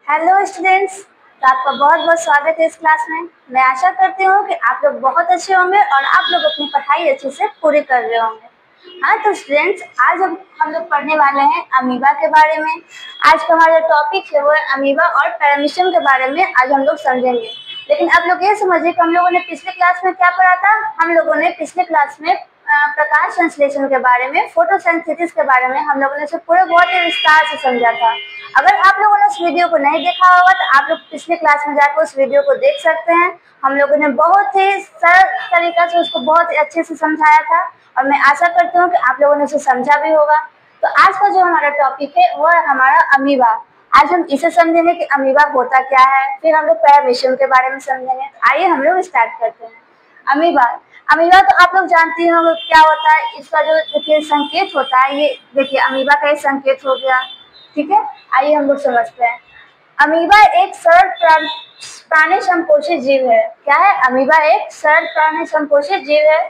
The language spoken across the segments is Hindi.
हेलो स्टूडेंट्स, तो आपका बहुत बहुत स्वागत है इस क्लास में। मैं आशा करती हूँ कि आप लोग बहुत अच्छे होंगे और आप लोग अपनी पढ़ाई अच्छे से पूरी कर रहे होंगे। हाँ तो स्टूडेंट्स, आज हम लोग पढ़ने वाले हैं अमीबा के बारे में। आज का हमारा टॉपिक है वो है अमीबा और पैरामीशियम के बारे में आज हम लोग समझेंगे। लेकिन आप लोग ये समझिए कि हम लोगों ने पिछले क्लास में क्या पढ़ा था। हम लोगों ने पिछले क्लास में प्रकाश संश्लेषण के बारे में, फोटोसिंथेसिस के बारे में हम लोगों ने इसे पूरे बहुत ही विस्तार से समझा था। अगर आप लोगों ने उस वीडियो को नहीं देखा होगा तो आप लोग पिछले क्लास में जाकर उस वीडियो को देख सकते हैं। हम लोगों ने बहुत ही सरल तरीका से उसको बहुत ही अच्छे से समझाया था और मैं आशा करती हूँ कि आप लोगों ने उसे समझा भी होगा। तो आज का जो हमारा टॉपिक है वो है हमारा अमीबा। आज हम इसे समझेंगे कि अमीबा होता क्या है, फिर हम लोग पैरामीशियम के बारे में समझेंगे। तो आइए हम लोग स्टार्ट करते हैं। अमीबा अमीबा तो आप लोग जानती होंगे क्या होता है। इसका जो देखिए संकेत होता है, ये देखिए अमीबा का एक संकेत हो गया। ठीक है, आइए हम लोग समझते हैं। अमीबा एक सरल प्राणी संपोषित जीव है। क्या है? अमीबा एक सरल प्राणी संपोषित जीव है।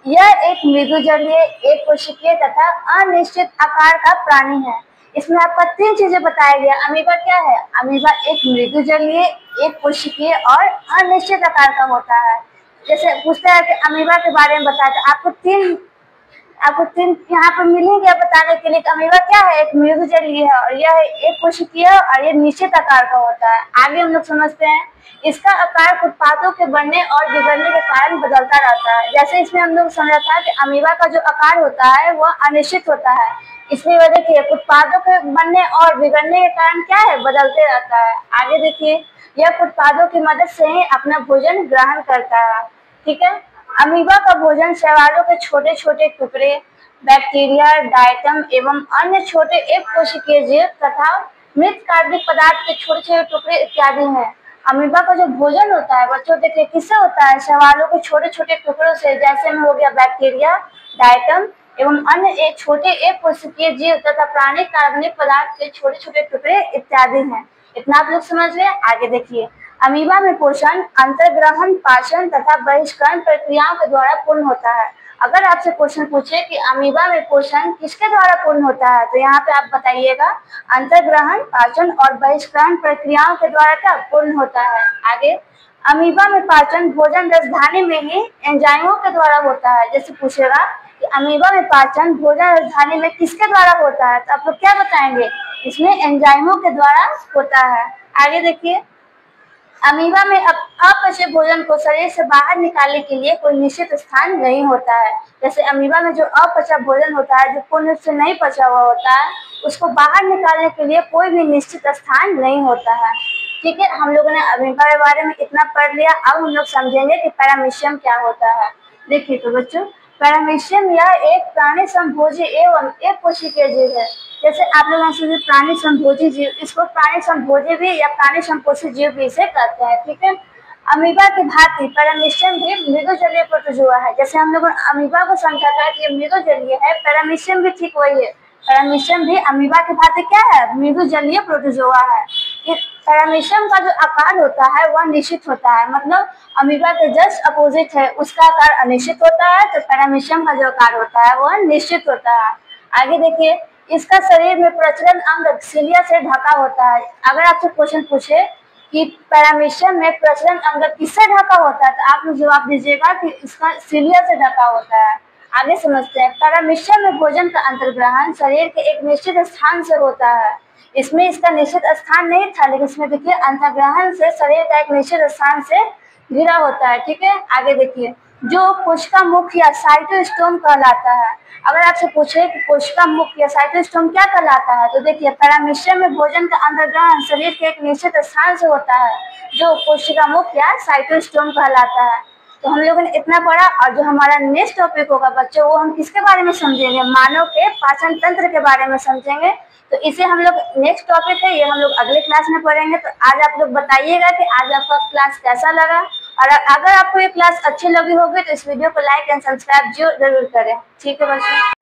यह एक मृदुजलीय, एक कोशिकीय तथा अनिश्चित आकार का प्राणी है। इसमें आपका तीन चीजें बताया गया। अमीबा क्या है? अमीबा एक मृदुजलीय, एक कोशिकीय और अनिश्चित आकार का होता है। जैसे पूछता है कि अमीबा के बारे में बताया, तो आपको तीन यहाँ पर मिलेंगे बताने के लिए। अमीबा क्या है? एक मृदुजलीय है और यह एक कोशिकीय और ये निश्चित आकार का होता है। आगे हम लोग समझते हैं। इसका आकार उत्पादों के बनने और बिगड़ने के कारण बदलता रहता है। जैसे इसमें हम लोग समझा था कि अमीबा का जो आकार होता है वह अनिश्चित होता है। इसमें वह देखिए उत्पादों के बनने और बिगड़ने के कारण क्या है? बदलते रहता है। आगे देखिए, यह उत्पादों की मदद से ही अपना भोजन ग्रहण करता है। ठीक है, अमीबा का भोजन शैवालों के छोटे छोटे टुकड़े, बैक्टीरिया, डायटम एवं अन्य छोटे एक कोशिकीय जीव तथा मृत कार्बनिक पदार्थ के छोटे छोटे टुकड़े इत्यादि हैं। अमीबा का जो भोजन होता है बच्चों देखिए किससे होता है? शैवालों के छोटे छोटे टुकड़ों से। जैसे में हो गया बैक्टीरिया, डायटम एवं अन्य एक छोटे एक कोशिकीय जीव तथा प्राणी कार्बनिक पदार्थ के छोटे छोटे टुकड़े इत्यादि हैं। इतना आप लोग समझ रहे हैं। आगे देखिए, अमीबा में पोषण अंतर्ग्रहण, पाचन तथा बहिष्करण प्रक्रियाओं के द्वारा पूर्ण होता है। अगर आपसे क्वेश्चन पूछे कि अमीबा में पोषण किसके द्वारा पूर्ण होता है, तो यहाँ पे आप बताइएगा अंतर्ग्रहण, पाचन और बहिष्करण प्रक्रियाओं के द्वारा क्या पूर्ण होता है। आगे, अमीबा में पाचन भोजन राजधानी में ही एंजाइमों के द्वारा होता है। जैसे पूछेगा कि अमीबा में पाचन भोजन राजधानी में किसके द्वारा होता है, तो आप लोग क्या बताएंगे? इसमें एंजाइमों के द्वारा होता है। आगे देखिए, अमीबा में अपचे भोजन को शरीर से बाहर निकालने के लिए कोई निश्चित स्थान नहीं होता है। जैसे अमीबा में जो अपचा भोजन होता है, जो पूर्ण रूप से नहीं पचा हुआ होता है, उसको बाहर निकालने के लिए कोई भी निश्चित स्थान नहीं होता है। ठीक है, हम लोगों ने अमीबा के बारे में इतना पढ़ लिया। अब हम लोग समझेंगे कि पैरामीशियम क्या होता है। देखिए तो बच्चों, पैरामीशियम यह एक प्राणी संभोजी एवं एक कोशिकीय जीव है। जैसे आप लोग सोचिए प्राणी संभोजी जीव, इसको प्राणी संभोजी भी या प्राणी संपोषित जीव भी इसे कहते हैं। ठीक है, अमीबा की भांति पैरामीशियम भी मृदुजलीय प्रोटोजोआ है। जैसे हम लोग अमीबा को समझा था कि ये मृदुजलीय है, पैरामीशियम भी ठीक वही है। पैरामीशियम भी अमीबा की भांति क्या है? मृदुजलीय प्रोटोजोआ है। पैरामीशियम का जो आकार होता है वह निश्चित होता है, मतलब अमीबा के जस्ट अपोजिट है, उसका आकार अनिश्चित होता है, तो पैरामीशियम का जो आकार होता है वह निश्चित होता है। आगे देखिए, इसका शरीर में प्रचलन अंग सिलिया से ढका होता है। अगर आपसे क्वेश्चन पूछे कि पैरामीशियम में प्रचलन अंग किससे ढका होता है, तो आप लोग जवाब दीजिएगा कि इसका सिलिया से ढका होता है। आगे समझते हैं। पैरामीशियम में भोजन का अंतर्ग्रहण शरीर के एक निश्चित स्थान से होता है। इसमें इसका निश्चित स्थान नहीं था, लेकिन इसमें देखिए अंतर्ग्रहण से शरीर का एक निश्चित स्थान से घिरा होता है। ठीक है, आगे देखिए, जो कोशिका मुख्य या साइटोस्टोम कहलाता है। अगर आपसे पूछे कि कोशिका मुख्य या साइटोस्टोम क्या कहलाता है, तो देखिए पैरामीशियम में भोजन का अंतर्ग्रहण शरीर के एक निश्चित स्थान से होता है, जो कोशिका मुख्य या साइटोस्टोम कहलाता है। तो हम लोगों ने इतना पढ़ा, और जो हमारा नेक्स्ट टॉपिक होगा बच्चों, वो हम किसके बारे में समझेंगे? मानव के पाचन तंत्र के बारे में समझेंगे। तो इसे हम लोग नेक्स्ट टॉपिक है, ये हम लोग अगले क्लास में पढ़ेंगे। तो आज आप लोग बताइएगा कि आज आपका क्लास कैसा लगा, और अगर आपको ये क्लास अच्छी लगी होगी तो इस वीडियो को लाइक एंड सब्सक्राइब जरूर करें। ठीक है बच्चों।